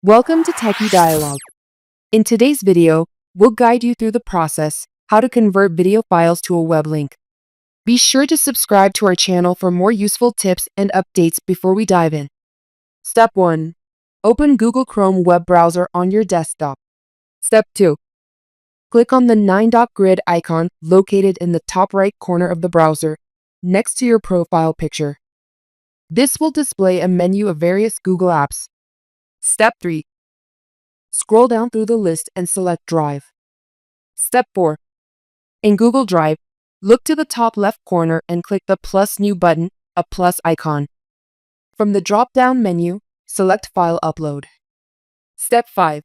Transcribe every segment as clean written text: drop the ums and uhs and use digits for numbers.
Welcome to Techie Dialogue. In today's video, we'll guide you through the process, how to convert video files to a web link. Be sure to subscribe to our channel for more useful tips and updates before we dive in. Step 1. Open Google Chrome web browser on your desktop. Step 2. Click on the 9-dot grid icon located in the top right corner of the browser, next to your profile picture. This will display a menu of various Google apps. Step 3. Scroll down through the list and select Drive. Step 4. In Google Drive, look to the top left corner and click the plus new button, a plus icon. From the drop-down menu, select File Upload. Step 5.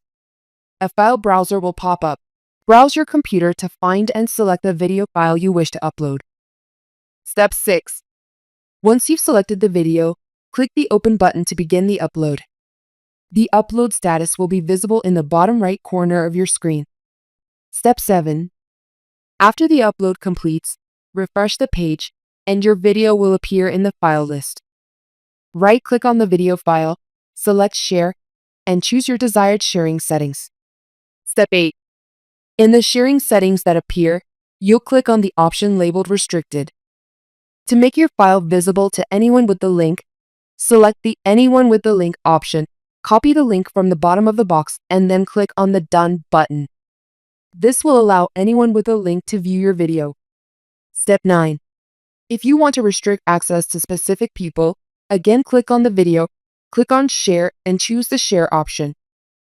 A file browser will pop up. Browse your computer to find and select the video file you wish to upload. Step 6. Once you've selected the video, click the Open button to begin the upload. The upload status will be visible in the bottom right corner of your screen. Step 7. After the upload completes, refresh the page, and your video will appear in the file list. Right-click on the video file, select Share, and choose your desired sharing settings. Step 8. In the sharing settings that appear, you'll click on the option labeled Restricted. To make your file visible to anyone with the link, select the Anyone with the Link option. Copy the link from the bottom of the box and then click on the Done button. This will allow anyone with a link to view your video. Step 9. If you want to restrict access to specific people, again click on the video, click on Share and choose the Share option.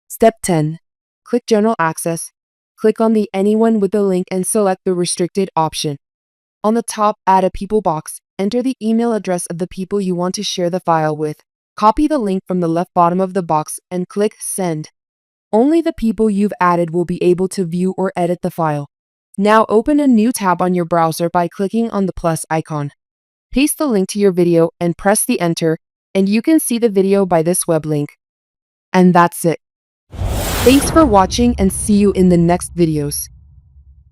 Step 10. Click General Access, click on the Anyone with a Link and select the Restricted option. On the top, add a people box, enter the email address of the people you want to share the file with. Copy the link from the left bottom of the box and click Send. Only the people you've added will be able to view or edit the file. Now open a new tab on your browser by clicking on the plus icon. Paste the link to your video and press the Enter, and you can see the video by this web link. And that's it. Thanks for watching and see you in the next videos.